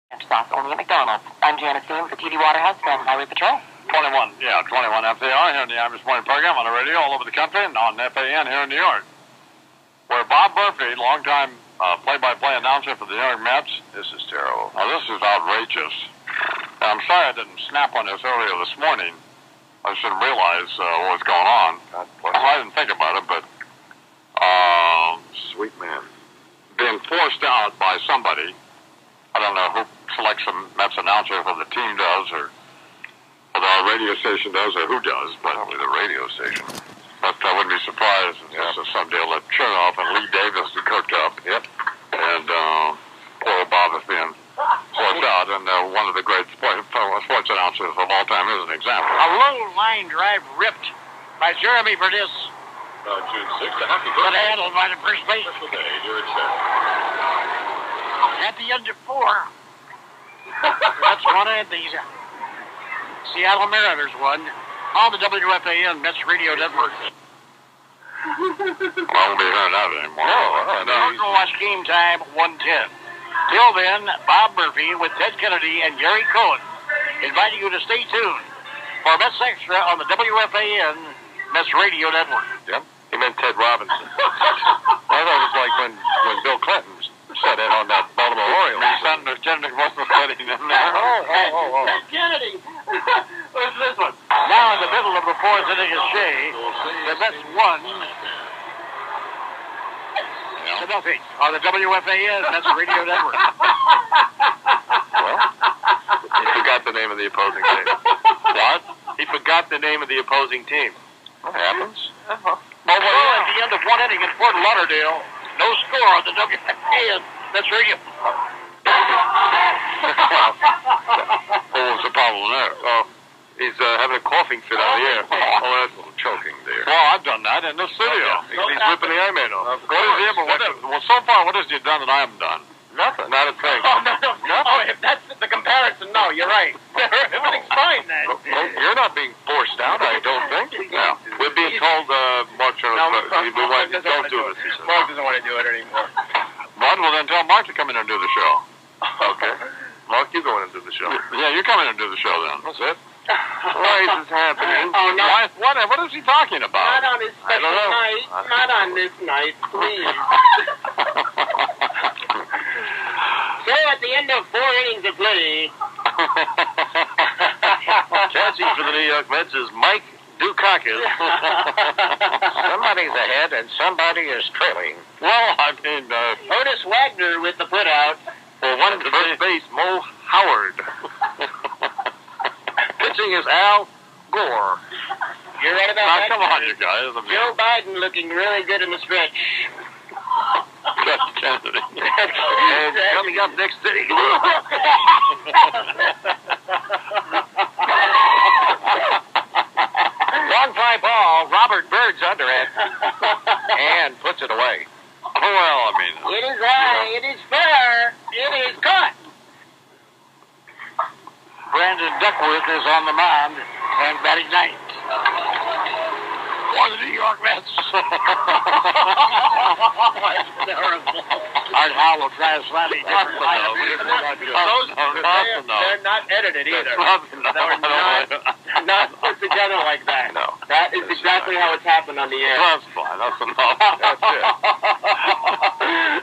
Sauce only at McDonald's. I'm Janice Dean with the TV Waterhouse and Highway Patrol. 21 FAR here in the Imus morning program on the radio all over the country and on FAN here in New York. Where Bob Murphy, longtime play-by-play announcer for the New York Mets. This is terrible. Now, this is outrageous. Now, I'm sorry I didn't snap on this earlier this morning. I should have realized what was going on. I didn't think about it, but sweet man. Being forced out by somebody, I don't know who selects a Mets announcer, if the team does, or whether our radio station does, or who does, but probably the radio station. But I wouldn't be surprised if this is some deal that Chernoff and Lee Davis had cooked up. Yep. And poor Bob is being forced out, and one of the great sports announcers of all time is an example. A low line drive ripped by Jeremy Verdis. June 6th, happy but handled by the first base. At the end of 4. That's one of the Seattle Mariners won on the WFAN Mets Radio Network. I won't be hearing that anymore. No, watch Game Time 110. Till then, Bob Murphy with Ted Kennedy and Gary Cohen inviting you to stay tuned for Mets Extra on the WFAN Mets Radio Network. Yep. He meant Ted Robinson. I thought it was like when Bill Clinton set in on that Baltimore Orioles. Senator Kennedy wasn't sitting in there. Ted Kennedy. Where's this one? Now in the middle of the fourth inning of Shea, the Mets won 7-0 on the WFAN Mets Radio Network. Well, he forgot the name of the opposing team. What? He forgot the name of the opposing team. What happens? Well, at the end of one inning in Fort Lauderdale, no score on the WFAN Mets Radio. What was the problem there? Oh, he's having a coughing fit out of the air. Oh, that's a little choking there. Well, I've done that in the studio. He's ripping the airman off. Well, so far, what has he done that I haven't done? Nothing. Not a thing. Oh, no. Oh, if that's the comparison, no, you're right. Everything's fine then. You're not being forced out, I don't think. No. We're being told, Mark, don't do this. Mark doesn't want to do it anymore. Well, then tell Mark to come in and do the show. Okay. Mark, you go in and do the show. Yeah, you come in and do the show then. That's it. Why is this happening? Oh, no. What is he talking about? Not on this special night. Not on this night, please. So at the end of 4 innings of play, catching for the New York Mets is Mike Dukakis. Somebody's ahead and somebody is trailing. Well, I mean, Otis Wagner with the putout. Well, one to first base, Mo Howard. Pitching is Al Gore. You're right about that. Come on, you guys. Joe Biden looking really good in the stretch. Kennedy. And coming up next city. Long fly ball. Robert Bird's under it. And puts it away. Well, I mean. It is high. It is fair. It is caught. Brandon Duckworth is on the mound and batting ninth. For the New York Mets. Art Howe will try a slightly different lineup. They're not edited either. They're not put together like that. No. That is exactly how it's happened on the air. That's fine. That's enough. That's it.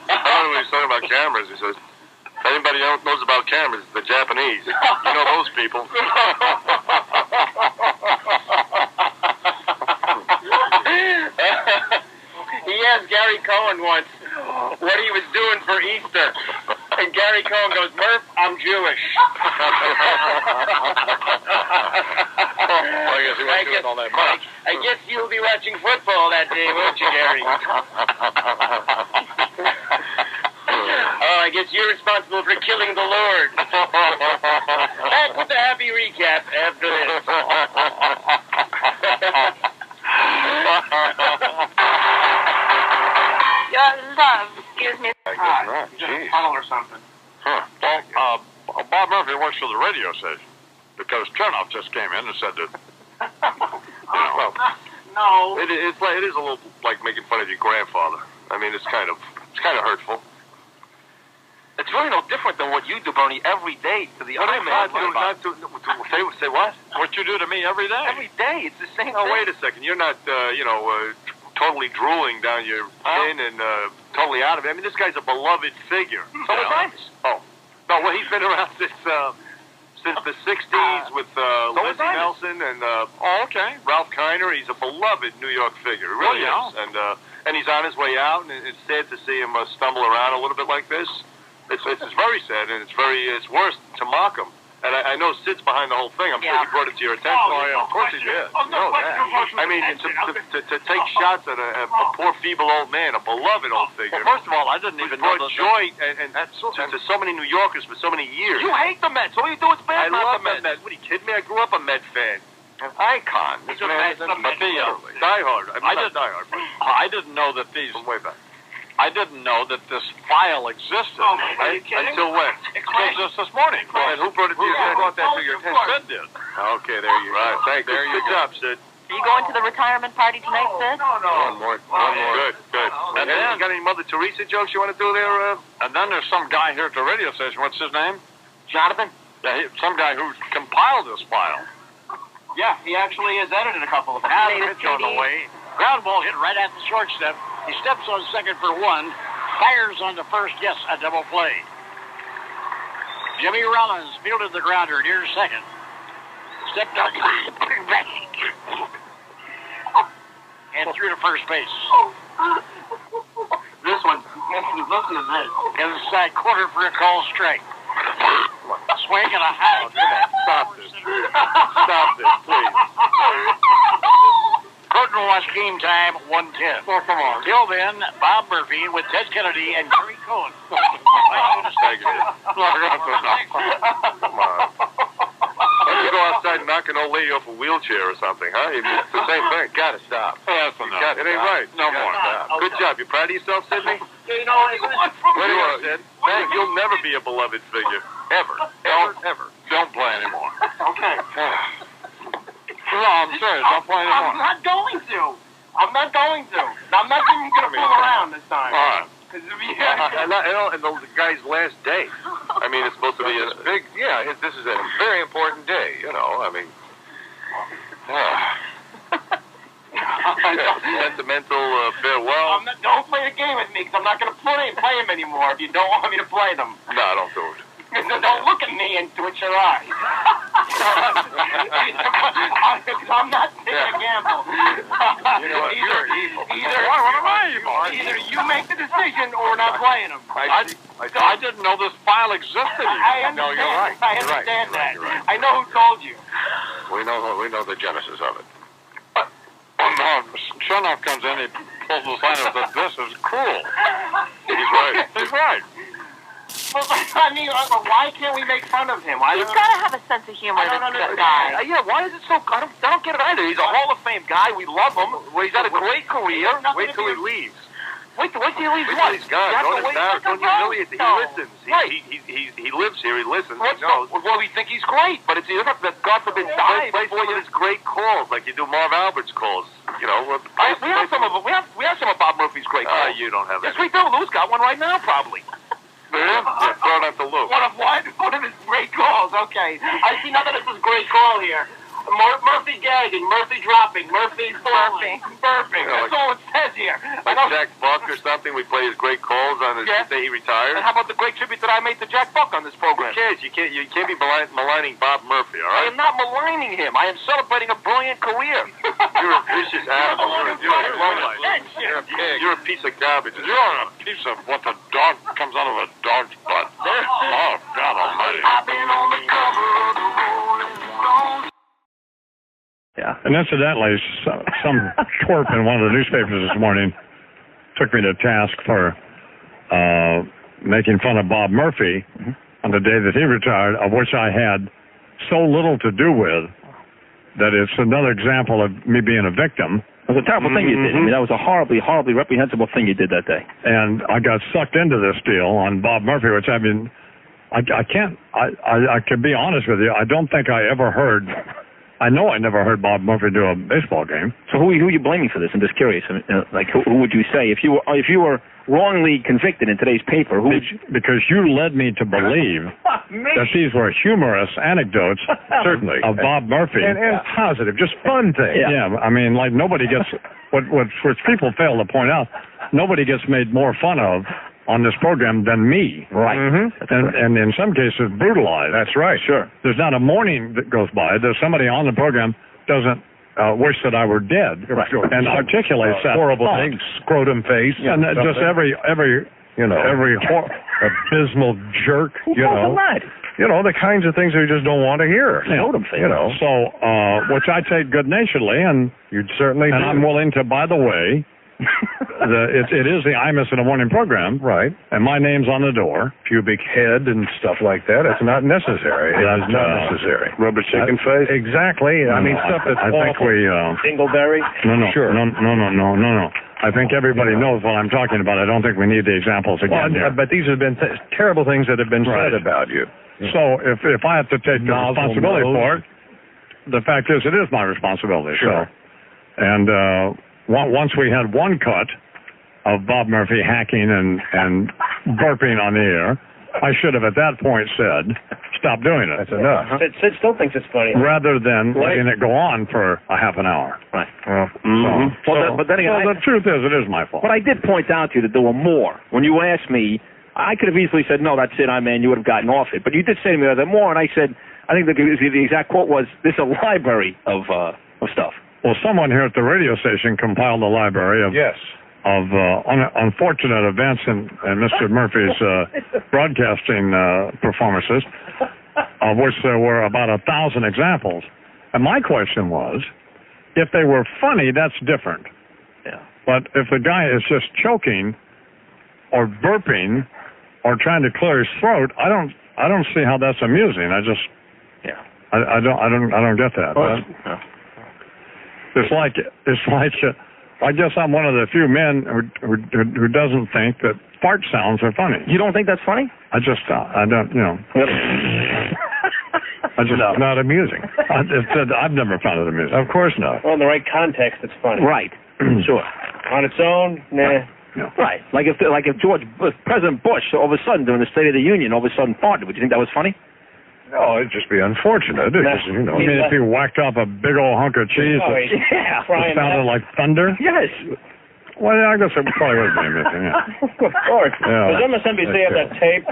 When he's talking about cameras, he says, if anybody knows about cameras, it's the Japanese. You know those people. He asked Gary Cohen once what he was doing for Easter. And Gary Cohen goes, Murph, I'm Jewish. I guess you'll be watching football that day, won't you, Gary? Oh, I guess you're responsible for killing the Lord. Back with the happy recap after this. Your love gives me Jeez. Tunnel or something. Huh. Bob Murphy works for the radio station because Chernoff just came in and said that. No. It is a little like making fun of your grandfather. I mean, it's kind of hurtful. It's really no different than what you do, Bernie, every day to the other man. Say what? What you do to me every day? Every day, it's the same Oh, thing. wait a second. You're not, totally drooling down your chin and totally out of it. I mean, this guy's a beloved figure. So is Imus. Oh. No, well, he's been around since the 60s with Lindsey Nelson and okay. Ralph Kiner. He's a beloved New York figure. He really is. And he's on his way out, and it's sad to see him stumble around a little bit like this. It's very sad, and it's worse to mock him. And I know Sid's behind the whole thing. I'm sure he brought it to your attention. Of course he did. I mean, to take shots at a poor, feeble old man, a beloved old figure. Well, first of all, I didn't even know brought joy to so many New Yorkers for so many years. You hate the Mets. All you do is bad. I love the Mets. What are you kidding me? I grew up a Met fan. An icon. This man is diehard. I not diehard, but I didn't know that these. from way back. I didn't know that this file existed. Until when? Just this morning. And who brought it to your attention? Brought that to your attention? Sid did. Okay, there you go. Right, thank you. Good job, Sid. Are you going to the retirement party tonight, Sid? One more. Good. And then, you got any Mother Teresa jokes you want to do there? And then there's some guy here at the radio station. What's his name? Jonathan? Yeah, some guy who compiled this file. Yeah, he actually has edited a couple of them. Has a pitch on the way. Ground ball hit right at the shortstop. He steps on second for one. Fires on the first. Yes, a double play. Jimmy Rollins fielded the grounder near second. Stepped up and threw to first base. This one. Listen to this. Inside corner for a call strike. Swing and a half. Stop this. Stop this, please. Curtain watch game time, 1:10. Oh, come on. Till then, Bob Murphy with Ted Kennedy and Jerry Cohen. Thank you. Come on. Why don't you go outside and knock an old lady off a wheelchair or something, huh? It's the same thing. Gotta stop. That's enough. It ain't right. No more. Good job. You proud of yourself, Sidney? You know, Where do you are, Sid? Man, you'll never be a beloved figure. Ever. Ever. Don't play anymore. okay. No, I'm serious. Don't play anymore. I'm not going to. I'm not even going to fool around this time. All right. And the guy's last day. I mean, it's supposed to be a big. Yeah, this is a very important day. You know, I mean. Sentimental farewell. Don't play the game with me, because I'm not going to play him anymore if you don't want me to play them. No, don't do it. Don't look at me and twitch your eyes. Because I'm not taking a gamble. You know what? You're evil. Either you make the decision or we're not playing them. I didn't know this file existed. I understand. No, you're right. I understand that. You're right. I know who told you. We know the genesis of it. Sure enough comes in, he pulls the sign and says, this is cruel. He's right. He's right. Well, I mean, why can't we make fun of him? He's got to have a sense of humor, this guy. Yeah, why is it so... I don't get it either. He's a Hall of Fame guy. We love him. He's had a great career. Wait till he leaves. Wait till he leaves Wait what? till he's gone. Don't embarrass. Don't humiliate him. He listens. He lives here. He listens. He knows. Well, we think he's great, but it's either that God forbid die before his great calls, like you do Marv Albert's calls. You know. We have some of Bob Murphy's great calls. You don't have that. Yes, we do. Lou's got one right now, probably. Yeah, throw it out to Lou. One of his great calls. Okay. I see nothing of his great call here. Murphy gagging, Murphy dropping, Murphy burping. That's all it says here. Like Jack Buck or something, we play his great calls on the day he retired. And how about the great tribute that I made to Jack Buck on this program? Who cares? You can't be maligning Bob Murphy, all right? I am not maligning him. I am celebrating a brilliant career. You're a vicious animal. You're a pig. You're a piece of garbage. You're a piece of what the dog comes out of a dog's butt. Oh, God almighty. I've been on the cover of the Rolling Stone. Yeah. And incidentally, some twerp in one of the newspapers this morning took me to task for making fun of Bob Murphy on the day that he retired, of which I had so little to do with that it's another example of me being a victim. It was a terrible thing you did. I mean, that was a horribly, horribly reprehensible thing you did that day. And I got sucked into this deal on Bob Murphy, which I mean, I can be honest with you, I don't think I ever heard I know I never heard Bob Murphy do a baseball game. So who are you blaming for this? I'm just curious. I mean, like, who would you say if you were wrongly convicted in today's paper? Who would you... Because you led me to believe that these were humorous anecdotes, certainly, of Bob Murphy, and positive, just fun things. Yeah, I mean, like nobody gets which people fail to point out. Nobody gets made more fun of on this program than me. Right. And in some cases brutalized. That's right. Sure. There's not a morning that goes by that somebody on the program doesn't wish that I were dead, Right. and articulates that horrible thought. things, scrotum face, And just every abysmal jerk, the kinds of things we just don't want to hear. Scrotum face. So, which I take good-naturedly, and You'd certainly I'm willing to, by the way, it is the Imus in the morning program, right. and my name's on the door. Pubic head and stuff like that. It's not necessary. It's not necessary. Rubber chicken face. Exactly. I mean, stuff that's I think awful. we. Dingleberry. No. Sure. No. I think everybody knows what I'm talking about. I don't think we need the examples again. Well, but these have been terrible things that have been said about you. So if I have to take the responsibility for it, the fact is it is my responsibility. Sure. So, and once we had one cut of Bob Murphy hacking and burping on the air, I should have at that point said, stop doing it. That's enough. Sid still thinks it's funny. Rather than letting it go on for a half an hour. Right. But then again, the truth is, it is my fault. But I did point out to you that there were more. When you asked me, I could have easily said, no, that's it, you would have gotten off it. But you did say to me, there more, and I said, I think the exact quote was, "There's a library of stuff." Well, someone here at the radio station compiled a library of unfortunate events in Mr. Murphy's broadcasting performances, of which there were about 1,000 examples. And my question was, if they were funny, that's different. Yeah. But if the guy is just choking or burping or trying to clear his throat, I don't see how that's amusing. I don't get that. It's like I guess I'm one of the few men who doesn't think that fart sounds are funny. You don't think that's funny? I don't. Not amusing. I've never found it amusing. Of course not. Well, in the right context, it's funny. Right. Sure. On its own, nah. No. Right. Like if President Bush all of a sudden during the State of the Union all of a sudden farted, would you think that was funny? No, it'd just be unfortunate. I mean, if he whacked off a big old hunk of cheese that sounded like thunder. Yes. Well, I guess it probably would be amusing. Yeah. Of course. Yeah. Does MSNBC have that tape?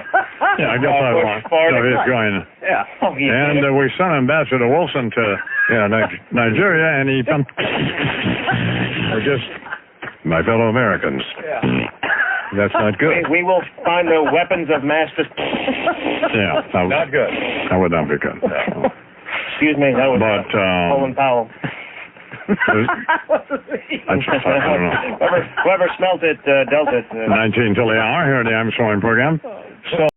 Yeah, I guess I want. He's going. Yeah. Oh, And we sent Ambassador Wilson to Nigeria, and he just my fellow Americans. Yeah. That's not good. We will find the weapons of mass destruction. Yeah, not good. That would not be good. Excuse me, that was Colin Powell. I don't know. Whoever smelt it, dealt it. 19 till the hour here at the I'm Showing program. So